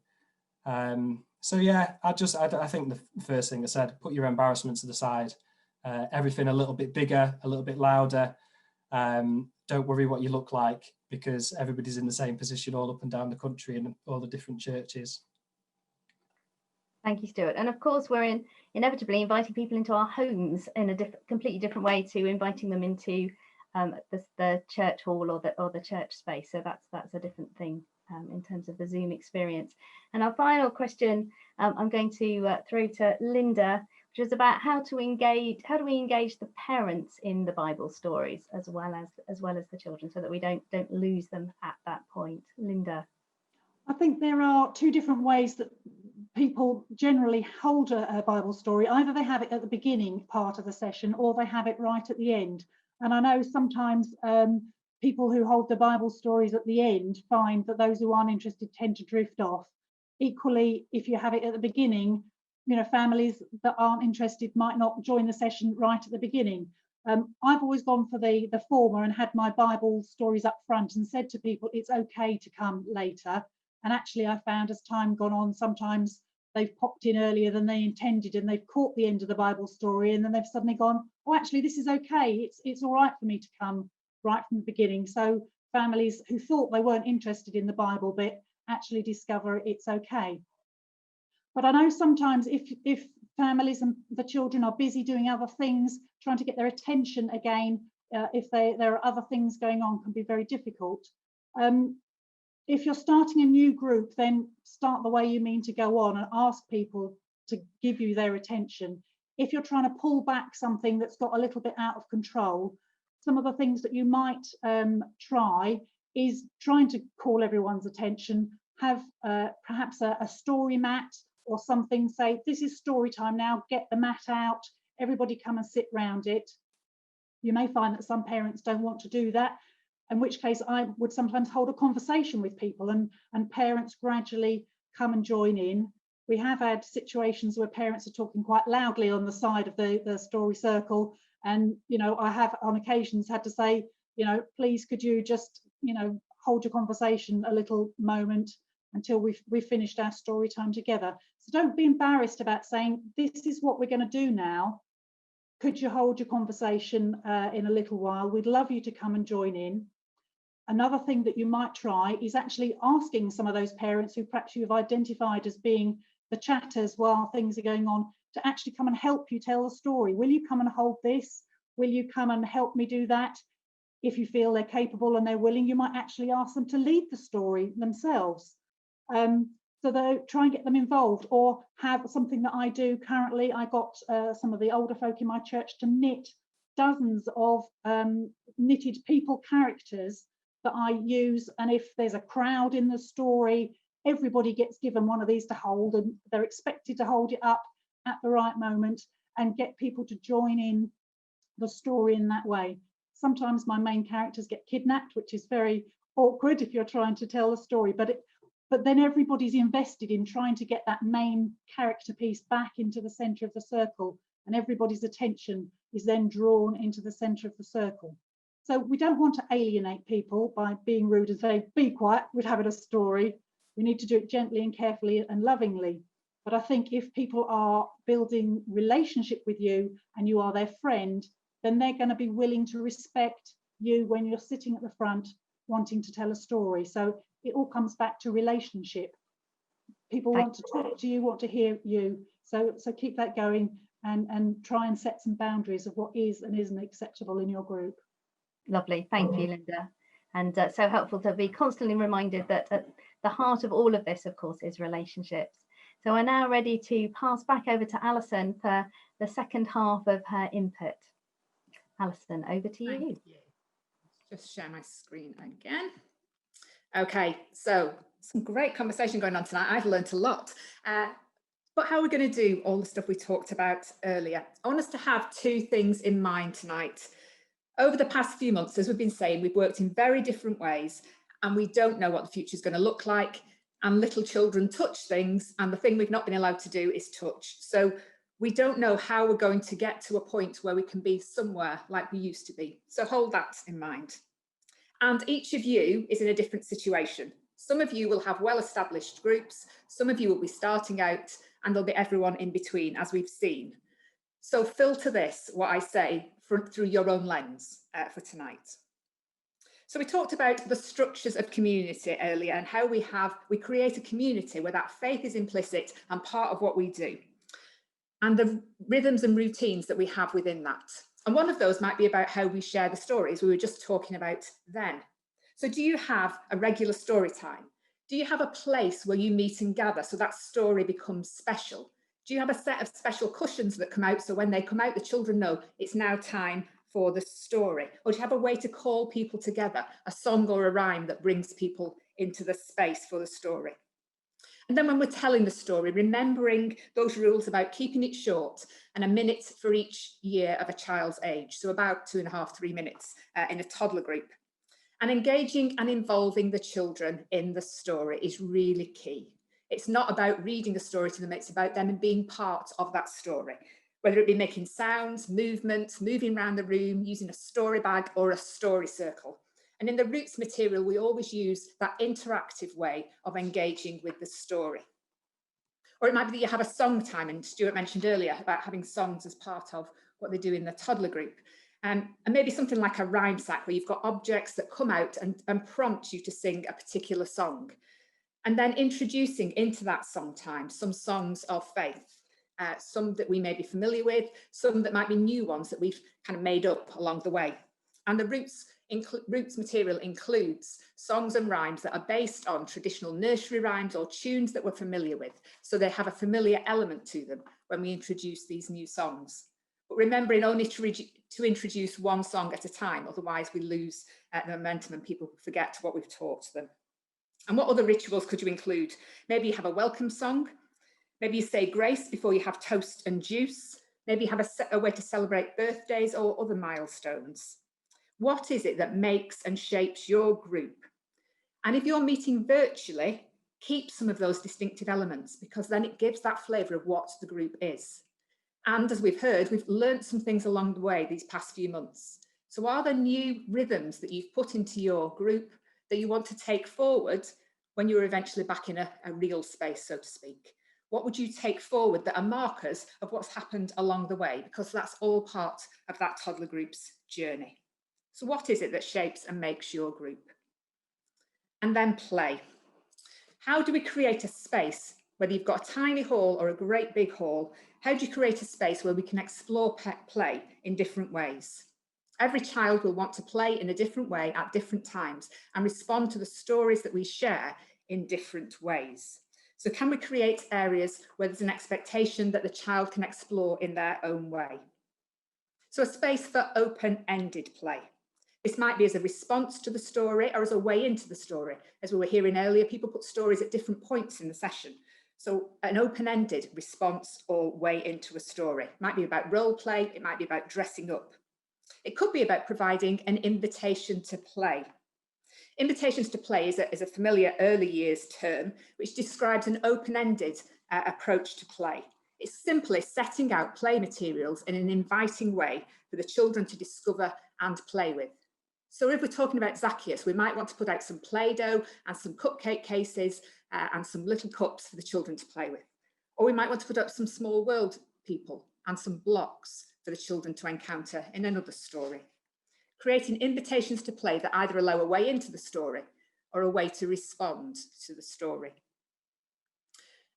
So yeah, I think the first thing I said, put your embarrassment to the side, everything a little bit bigger, a little bit louder. Don't worry what you look like, because everybody's in the same position all up and down the country and all the different churches. Thank you, Stuart. And of course, we're inevitably inviting people into our homes in a completely different way to inviting them into the church hall or the church space. So that's a different thing in terms of the Zoom experience. And our final question I'm going to throw to Linda, which is about how do we engage the parents in the Bible stories as well as the children, so that we don't lose them at that point. Linda. I think there are two different ways that people generally hold a Bible story. Either they have it at the beginning part of the session, or they have it right at the end. And I know sometimes people who hold the Bible stories at the end find that those who aren't interested tend to drift off. Equally, if you have it at the beginning, you know, families that aren't interested might not join the session right at the beginning. I've always gone for the former and had my Bible stories up front and said to people, it's okay to come later. And actually, I found as time gone on, sometimes they've popped in earlier than they intended and they've caught the end of the Bible story, and then they've suddenly gone, oh, actually, this is okay. It's all right for me to come right from the beginning. So families who thought they weren't interested in the Bible bit actually discover it's okay. But I know sometimes if families and the children are busy doing other things, trying to get their attention again, if there are other things going on, can be very difficult. If you're starting a new group, then start the way you mean to go on and ask people to give you their attention. If you're trying to pull back something that's got a little bit out of control, some of the things that you might try is trying to call everyone's attention, have perhaps a story mat or something, say, this is story time now, get the mat out, everybody come and sit round it. You may find that some parents don't want to do that, in which case I would sometimes hold a conversation with people and parents gradually come and join in. We have had situations where parents are talking quite loudly on the side of the story circle, and you know, I have on occasions had to say, you know, please could you just, you know, hold your conversation a little moment until we've finished our story time together. So don't be embarrassed about saying, this is what we're going to do now. Could you hold your conversation in a little while? We'd love you to come and join in. Another thing that you might try is actually asking some of those parents who perhaps you've identified as being the chatters while things are going on to actually come and help you tell the story. Will you come and hold this? Will you come and help me do that? If you feel they're capable and they're willing, you might actually ask them to lead the story themselves. So they try and get them involved, or have something that I do currently. I got some of the older folk in my church to knit dozens of knitted people characters that I use, and if there's a crowd in the story, everybody gets given one of these to hold, and they're expected to hold it up at the right moment and get people to join in the story in that way. Sometimes my main characters get kidnapped, which is very awkward if you're trying to tell a story, but then everybody's invested in trying to get that main character piece back into the center of the circle, and everybody's attention is then drawn into the center of the circle. So we don't want to alienate people by being rude and saying, be quiet, we're having a story. We need to do it gently and carefully and lovingly. But I think if people are building relationship with you and you are their friend, then they're going to be willing to respect you when you're sitting at the front wanting to tell a story. So it all comes back to relationship. People want to talk to you, want to hear you. So keep that going and try and set some boundaries of what is and isn't acceptable in your group. Lovely, thank you, Linda. And so helpful to be constantly reminded that at the heart of all of this, of course, is relationships. So we're now ready to pass back over to Alison for the second half of her input. Alison, over to you. Thank you. Just share my screen again. Okay, so some great conversation going on tonight. I've learned a lot. But how are we going to do all the stuff we talked about earlier? I want us to have two things in mind tonight. Over the past few months, as we've been saying, we've worked in very different ways, and we don't know what the future is going to look like. And little children touch things, and the thing we've not been allowed to do is touch. So we don't know how we're going to get to a point where we can be somewhere like we used to be. So hold that in mind. And each of you is in a different situation. Some of you will have well-established groups, some of you will be starting out, and there'll be everyone in between, as we've seen. So filter this, what I say, through your own lens for tonight. So we talked about the structures of community earlier and how we create a community where that faith is implicit and part of what we do, and the rhythms and routines that we have within that. And one of those might be about how we share the stories we were just talking about then. So do you have a regular story time? Do you have a place where you meet and gather so that story becomes special? Do you have a set of special cushions that come out so when they come out, the children know it's now time for the story? Or do you have a way to call people together, a song or a rhyme that brings people into the space for the story? And then when we're telling the story, remembering those rules about keeping it short and a minute for each year of a child's age, so about 2.5, 3 minutes in a toddler group. And engaging and involving the children in the story is really key. It's not about reading the story to them, it's about them being part of that story, whether it be making sounds, movements, moving around the room, using a story bag or a story circle. And in the Roots material, we always use that interactive way of engaging with the story. Or it might be that you have a song time, and Stuart mentioned earlier about having songs as part of what they do in the toddler group. And maybe something like a rhyme sack where you've got objects that come out and prompt you to sing a particular song. And then introducing into that song time some songs of faith, some that we may be familiar with, some that might be new ones that we've kind of made up along the way. And the Roots material includes songs and rhymes that are based on traditional nursery rhymes or tunes that we're familiar with. So they have a familiar element to them when we introduce these new songs. But remembering only to introduce one song at a time, otherwise we lose the momentum and people forget what we've taught them. And what other rituals could you include? Maybe you have a welcome song. Maybe you say grace before you have toast and juice. Maybe you have a way to celebrate birthdays or other milestones. What is it that makes and shapes your group? And if you're meeting virtually, keep some of those distinctive elements, because then it gives that flavour of what the group is. And as we've heard, we've learned some things along the way these past few months. So are there new rhythms that you've put into your group that you want to take forward when you're eventually back in a real space, so to speak? What would you take forward that are markers of what's happened along the way? Because that's all part of that toddler group's journey. So what is it that shapes and makes your group? And then play. How do we create a space, whether you've got a tiny hall or a great big hall, how do you create a space where we can explore play in different ways? Every child will want to play in a different way at different times and respond to the stories that we share in different ways. So can we create areas where there's an expectation that the child can explore in their own way? So a space for open-ended play. This might be as a response to the story or as a way into the story. As we were hearing earlier, people put stories at different points in the session. So an open-ended response or way into a story. It might be about role play, it might be about dressing up. It could be about providing an invitation to play. Invitations to play is a familiar early years term, which describes an open-ended approach to play. It's simply setting out play materials in an inviting way for the children to discover and play with. So if we're talking about Zacchaeus, we might want to put out some Play-Doh and some cupcake cases and some little cups for the children to play with. Or we might want to put up some small world people and some blocks for the children to encounter in another story. Creating invitations to play that either allow a way into the story or a way to respond to the story.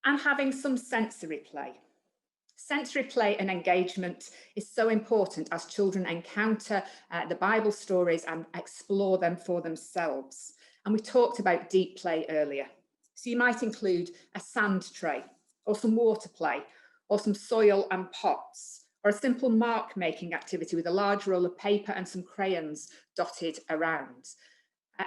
And having some sensory play. Sensory play and engagement is so important as children encounter the Bible stories and explore them for themselves. And we talked about deep play earlier. So you might include a sand tray or some water play, or some soil and pots, or a simple mark making activity with a large roll of paper and some crayons dotted around.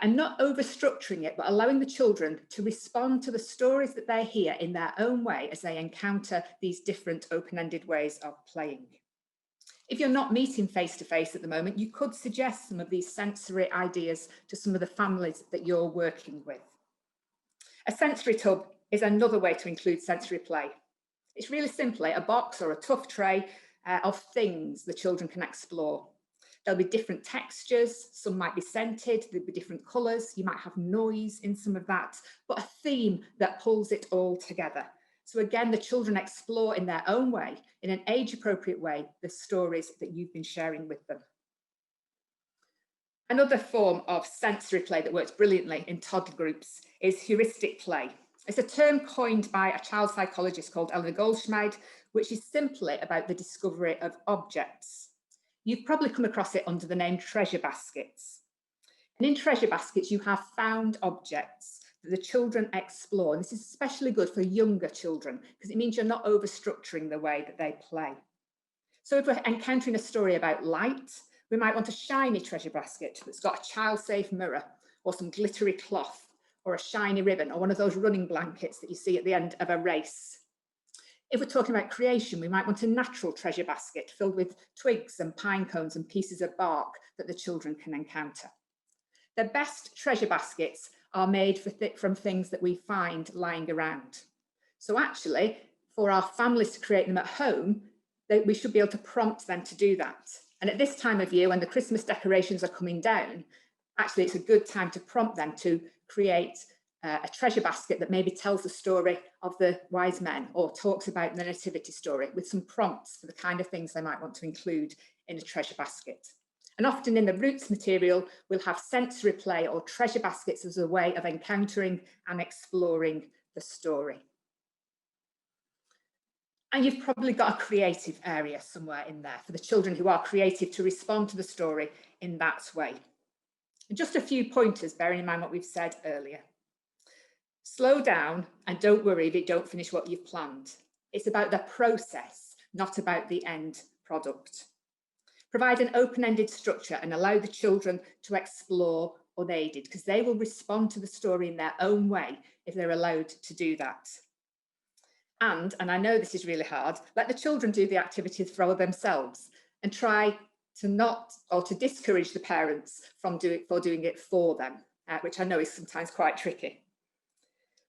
And not overstructuring it, but allowing the children to respond to the stories that they hear in their own way as they encounter these different open-ended ways of playing. If you're not meeting face-to-face at the moment, you could suggest some of these sensory ideas to some of the families that you're working with. A sensory tub is another way to include sensory play. It's really simply a box or a tough tray of things the children can explore. There'll be different textures, some might be scented, there'll be different colours, you might have noise in some of that, but a theme that pulls it all together. So again, the children explore in their own way, in an age-appropriate way, the stories that you've been sharing with them. Another form of sensory play that works brilliantly in toddler groups is heuristic play. It's a term coined by a child psychologist called Eleanor Goldschmidt, which is simply about the discovery of objects. You've probably come across it under the name treasure baskets. And in treasure baskets, you have found objects that the children explore. And this is especially good for younger children because it means you're not overstructuring the way that they play. So if we're encountering a story about light, we might want a shiny treasure basket that's got a child-safe mirror or some glittery cloth or a shiny ribbon or one of those running blankets that you see at the end of a race. If we're talking about creation, we might want a natural treasure basket filled with twigs and pine cones and pieces of bark that the children can encounter. The best treasure baskets are made from things that we find lying around. So actually, for our families to create them at home, we should be able to prompt them to do that. And at this time of year, when the Christmas decorations are coming down, actually it's a good time to prompt them to create a treasure basket that maybe tells the story of the wise men or talks about the nativity story with some prompts for the kind of things they might want to include in a treasure basket. And often in the roots material, we'll have sensory play or treasure baskets as a way of encountering and exploring the story. And you've probably got a creative area somewhere in there for the children who are creative to respond to the story in that way. And just a few pointers, bearing in mind what we've said earlier. Slow down and don't worry if you don't finish what you've planned. It's about the process, not about the end product. Provide an open-ended structure and allow the children to explore unaided because they will respond to the story in their own way if they're allowed to do that. And I know this is really hard, let the children do the activities for themselves and try to not or to discourage the parents from doing it for them, which I know is sometimes quite tricky.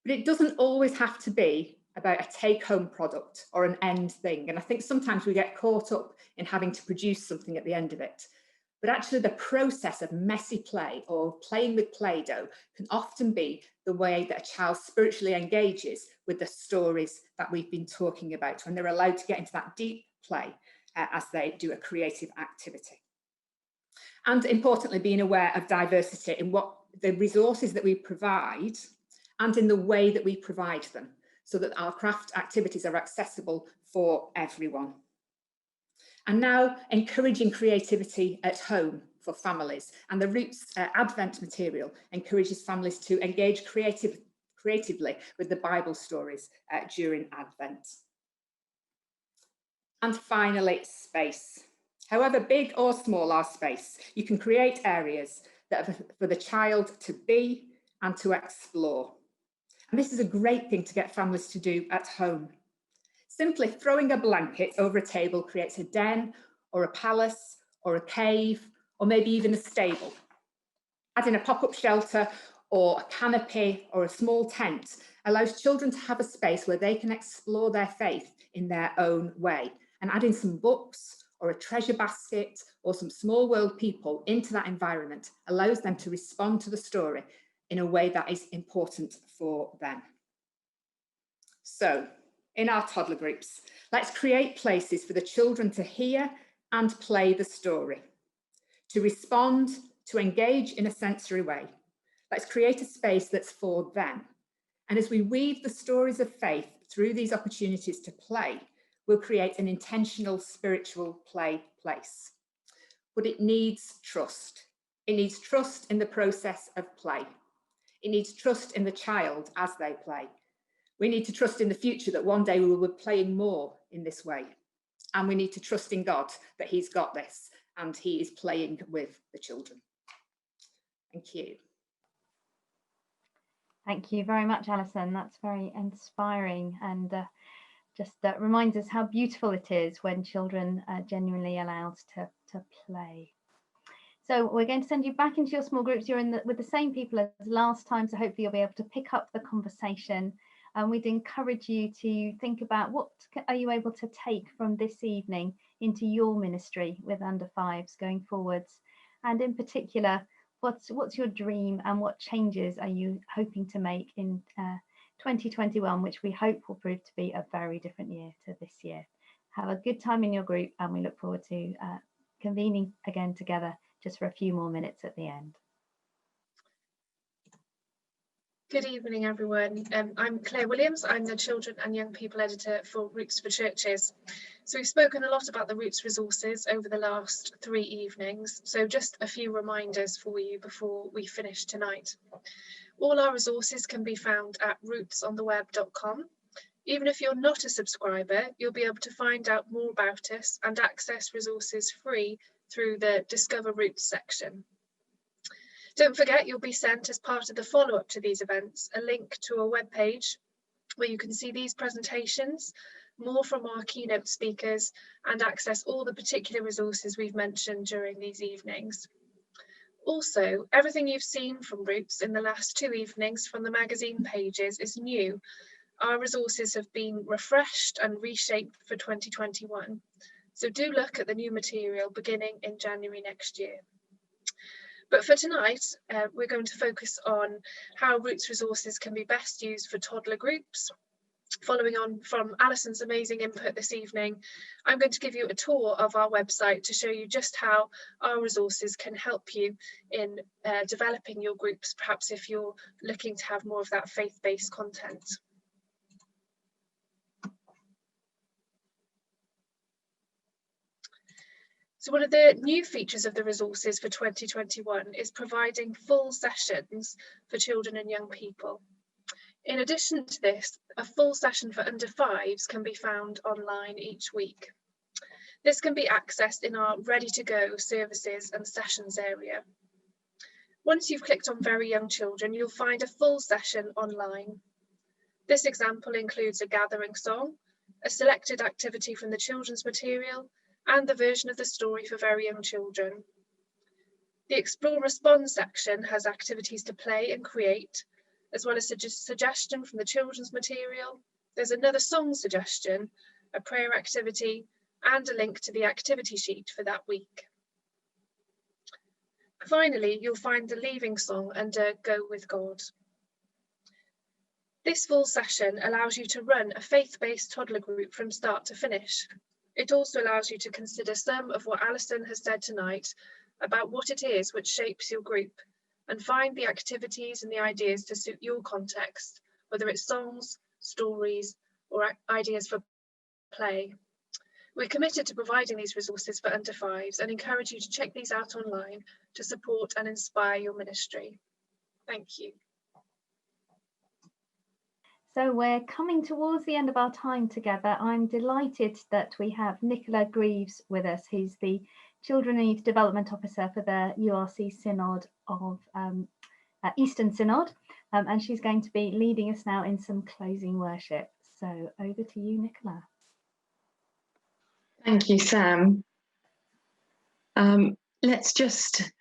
But it doesn't always have to be about a take-home product or an end thing. And I think sometimes we get caught up in having to produce something at the end of it. But actually the process of messy play or playing with Play-Doh can often be the way that a child spiritually engages with the stories that we've been talking about when they're allowed to get into that deep play as they do a creative activity. And importantly, being aware of diversity in what the resources that we provide and in the way that we provide them so that our craft activities are accessible for everyone. And now encouraging creativity at home for families. And the Roots Advent material encourages families to engage creatively with the Bible stories during Advent. And finally, space. However big or small our space, you can create areas that are for the child to be and to explore. And this is a great thing to get families to do at home. Simply throwing a blanket over a table creates a den or a palace or a cave or maybe even a stable. Adding a pop-up shelter or a canopy or a small tent allows children to have a space where they can explore their faith in their own way. And adding some books or a treasure basket or some small world people into that environment allows them to respond to the story in a way that is important for them. So, in our toddler groups, let's create places for the children to hear and play the story, to respond, to engage in a sensory way. Let's create a space that's for them. And as we weave the stories of faith through these opportunities to play, we'll create an intentional spiritual play place. But it needs trust. It needs trust in the process of play. It needs trust in the child as they play. We need to trust in the future that one day we will be playing more in this way. And we need to trust in God that he's got this and he is playing with the children. Thank you. Thank you very much, Alison. That's very inspiring, and just reminds us how beautiful it is when children are genuinely allowed to play. So we're going to send you back into your small groups. You're in with the same people as last time, so hopefully you'll be able to pick up the conversation. And we'd encourage you to think about what are you able to take from this evening into your ministry with under fives going forwards, and in particular, what's your dream and what changes are you hoping to make in 2021, which we hope will prove to be a very different year to this year. Have a good time in your group, and we look forward to convening again together just for a few more minutes at the end. Good evening, everyone. I'm Claire Williams. I'm the Children and Young People Editor for Roots for Churches. So we've spoken a lot about the Roots resources over the last 3 evenings. So just a few reminders for you before we finish tonight. All our resources can be found at rootsontheweb.com. Even if you're not a subscriber, you'll be able to find out more about us and access resources free through the Discover Roots section. Don't forget, you'll be sent as part of the follow-up to these events a link to a webpage where you can see these presentations, more from our keynote speakers, and access all the particular resources we've mentioned during these evenings. Also, everything you've seen from Roots in the last 2 evenings from the magazine pages is new. Our resources have been refreshed and reshaped for 2021. So do look at the new material beginning in January next year. But for tonight, we're going to focus on how Roots resources can be best used for toddler groups. Following on from Alison's amazing input this evening, I'm going to give you a tour of our website to show you just how our resources can help you in developing your groups, perhaps if you're looking to have more of that faith-based content. So one of the new features of the resources for 2021 is providing full sessions for children and young people. In addition to this, a full session for under fives can be found online each week. This can be accessed in our ready to go services and sessions area. Once you've clicked on very young children, you'll find a full session online. This example includes a gathering song, a selected activity from the children's material, and the version of the story for very young children. The Explore Respond section has activities to play and create, as well as a suggestion from the children's material. There's another song suggestion, a prayer activity, and a link to the activity sheet for that week. Finally, you'll find the leaving song under Go With God. This full session allows you to run a faith-based toddler group from start to finish. It also allows you to consider some of what Alison has said tonight about what it is which shapes your group, and find the activities and the ideas to suit your context, whether it's songs, stories, or ideas for play. We're committed to providing these resources for under fives and encourage you to check these out online to support and inspire your ministry. Thank you. So we're coming towards the end of our time together. I'm delighted that we have Nicola Greaves with us, who's the Children and Youth Development Officer for the URC Synod of Eastern Synod, and she's going to be leading us now in some closing worship. So over to you, Nicola. Thank you, Sam. Let's just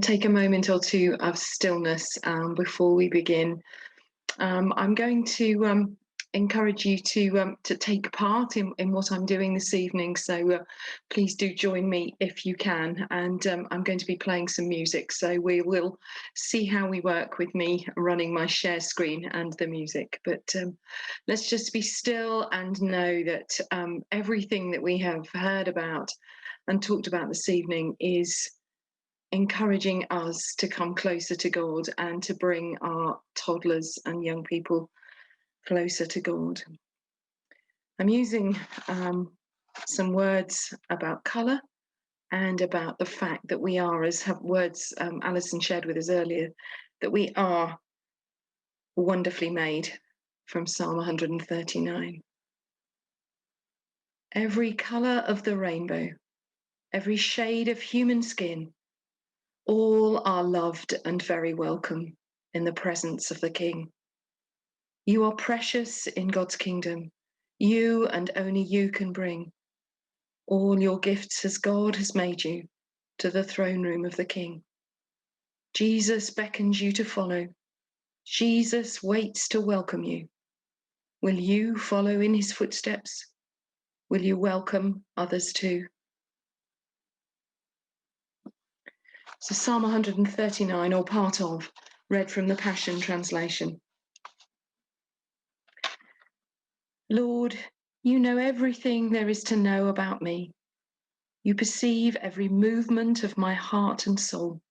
take a moment or two of stillness before we begin. I'm going to encourage you to take part in what I'm doing this evening, so please do join me if you can. And I'm going to be playing some music, so we will see how we work with me running my share screen and the music. But let's just be still and know that everything that we have heard about and talked about this evening is encouraging us to come closer to God and to bring our toddlers and young people closer to God. I'm using some words about colour and about the fact that we are, as words Alison shared with us earlier, that we are wonderfully made, from Psalm 139. Every colour of the rainbow, every shade of human skin, all are loved and very welcome in the presence of the King. You are precious in God's kingdom. You and only you can bring all your gifts as God has made you to the throne room of the King. Jesus beckons you to follow. Jesus waits to welcome you. Will you follow in his footsteps? Will you welcome others too? So Psalm 139, or part of, read from the Passion Translation. Lord, you know everything there is to know about me. You perceive every movement of my heart and soul,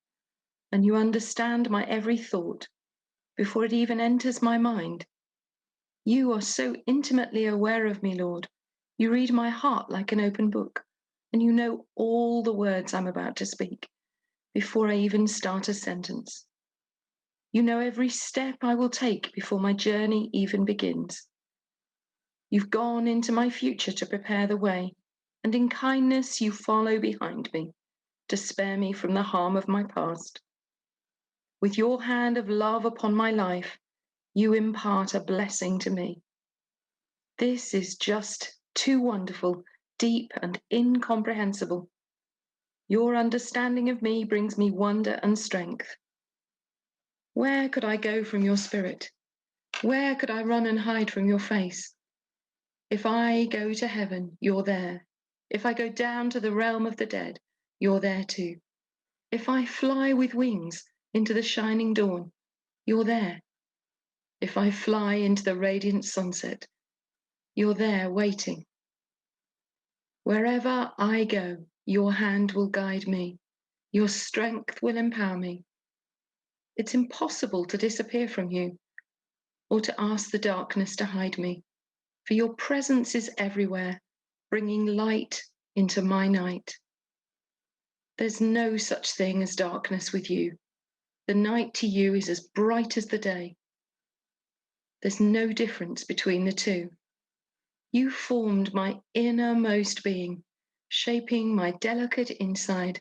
and you understand my every thought before it even enters my mind. You are so intimately aware of me, Lord. You read my heart like an open book, and you know all the words I'm about to speak before I even start a sentence. You know every step I will take before my journey even begins. You've gone into my future to prepare the way, and in kindness you follow behind me to spare me from the harm of my past. With your hand of love upon my life, you impart a blessing to me. This is just too wonderful, deep, and incomprehensible. Your understanding of me brings me wonder and strength. Where could I go from your spirit? Where could I run and hide from your face? If I go to heaven, you're there. If I go down to the realm of the dead, you're there too. If I fly with wings into the shining dawn, you're there. If I fly into the radiant sunset, you're there waiting. Wherever I go, your hand will guide me. Your strength will empower me. It's impossible to disappear from you or to ask the darkness to hide me, for your presence is everywhere, bringing light into my night. There's no such thing as darkness with you. The night to you is as bright as the day. There's no difference between the two. You formed my innermost being, shaping my delicate inside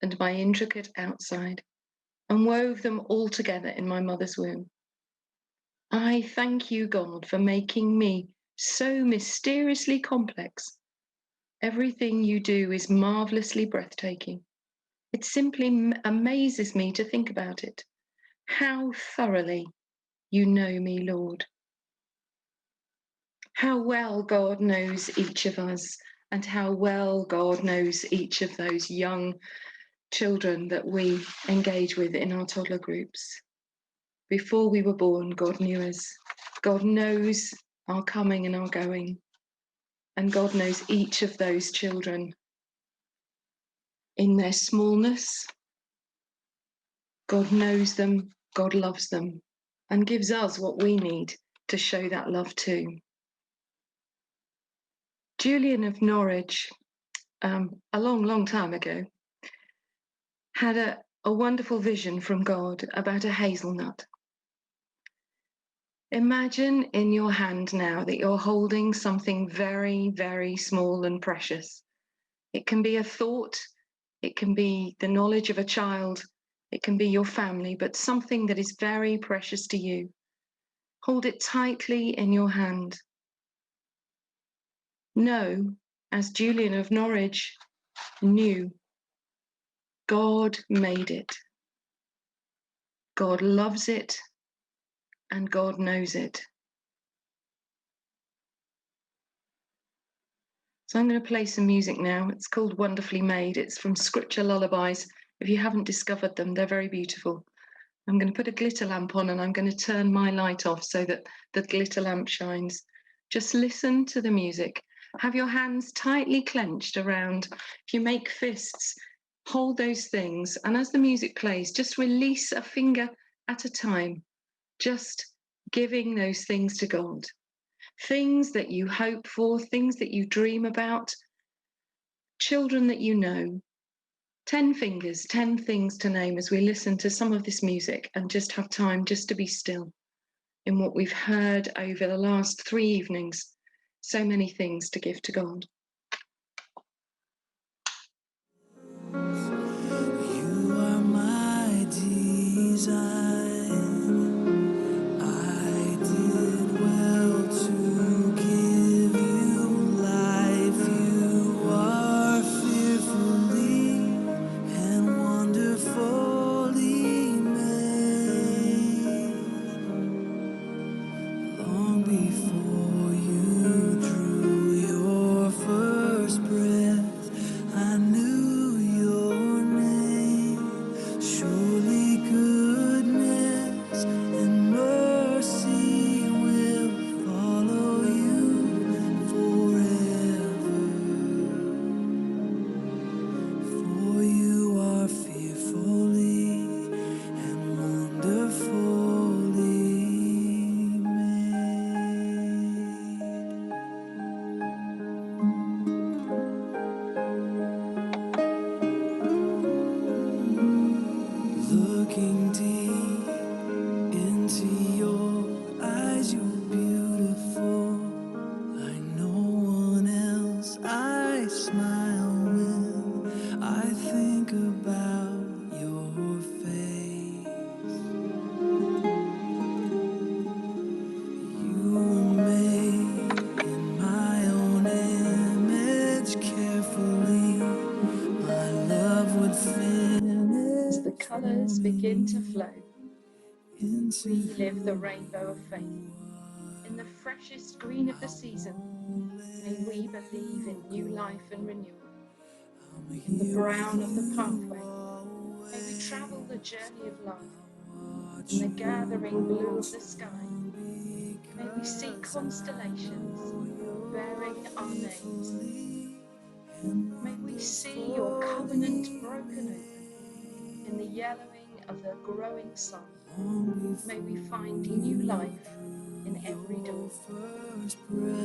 and my intricate outside, and wove them all together in my mother's womb. I thank you, God, for making me so mysteriously complex. Everything you do is marvelously breathtaking. It simply amazes me to think about it. How thoroughly you know me, Lord. How well God knows each of us, and how well God knows each of those young children that we engage with in our toddler groups. Before we were born, God knew us. God knows our coming and our going. And God knows each of those children in their smallness. God knows them, God loves them, and gives us what we need to show that love too. Julian of Norwich, a long time ago, had a wonderful vision from God about a hazelnut. Imagine in your hand now that you're holding something very, very small and precious. It can be a thought, it can be the knowledge of a child, it can be your family, but something that is very precious to you. Hold it tightly in your hand. Know, as Julian of Norwich knew, God made it. God loves it, and God knows it. So I'm going to play some music now. It's called Wonderfully Made. It's from Scripture Lullabies. If you haven't discovered them, they're very beautiful. I'm going to put a glitter lamp on and I'm going to turn my light off so that the glitter lamp shines. Just listen to the music. Have your hands tightly clenched around. If you make fists, hold those things. And as the music plays, just release a finger at a time. Just giving those things to God. Things that you hope for, things that you dream about, children that you know. 10 fingers, 10 things to name as we listen to some of this music and just have time just to be still. in what we've heard over the last 3 evenings. So many things to give to God. You are my desire. I did well to give you life. You are fearfully and wonderfully made. Long before you drew your first breath, I knew your name. Surely goodness and mercy will follow you forever. For you are fearfully and wonderfully made. Looking deep into your eyes, you're beautiful like no one else. I smile when I think about your face. You were made in my own image carefully. My love would finish As the colours begin to flow, into we live the rainbow of faith. In the freshest green of the season, may we believe in new life and renewal. In the brown of the pathway, may we travel the journey of love. In the gathering blue of the sky, may we see constellations bearing our names. May we see your covenant broken open in the yellowing of the growing sun. May we find new life in every dawn.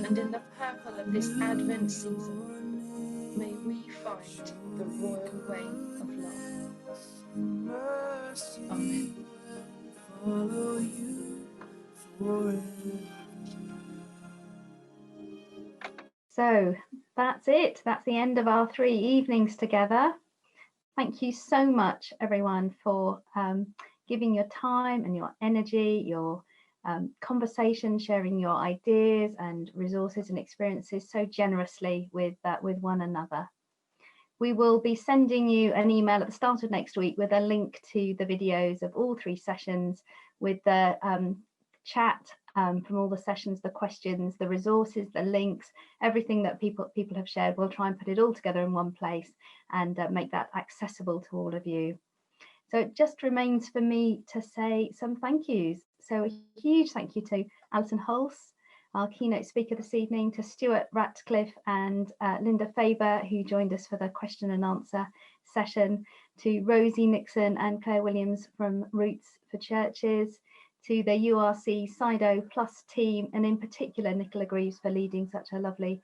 And in the purple of this Advent season, may we find the royal way of love. Amen. follow you forever. So that's it. That's the end of our 3 evenings together. Thank you so much, everyone, for giving your time and your energy, your conversation, sharing your ideas and resources and experiences so generously with one another. We will be sending you an email at the start of next week with a link to the videos of all 3 sessions, with the chat from all the sessions, the questions, the resources, the links, everything that people have shared. We'll try and put it all together in one place and make that accessible to all of you. So it just remains for me to say some thank yous. So a huge thank you to Alison Hulse, our keynote speaker this evening, to Stuart Ratcliffe and Linda Faber, who joined us for the question and answer session, to Rosie Nixon and Claire Williams from Roots for Churches, to the URC Sido Plus team, and in particular Nicola Greaves for leading such a lovely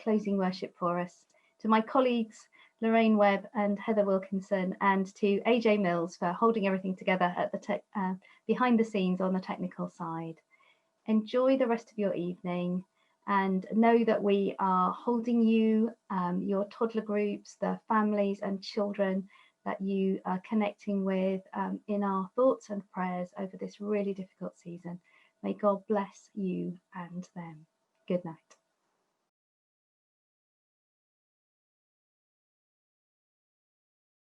closing worship for us, to my colleagues Lorraine Webb and Heather Wilkinson, and to AJ Mills for holding everything together at the behind the scenes on the technical side. Enjoy the rest of your evening and know that we are holding you, your toddler groups, the families and children that you are connecting with in our thoughts and prayers over this really difficult season. May God bless you and them. Good night.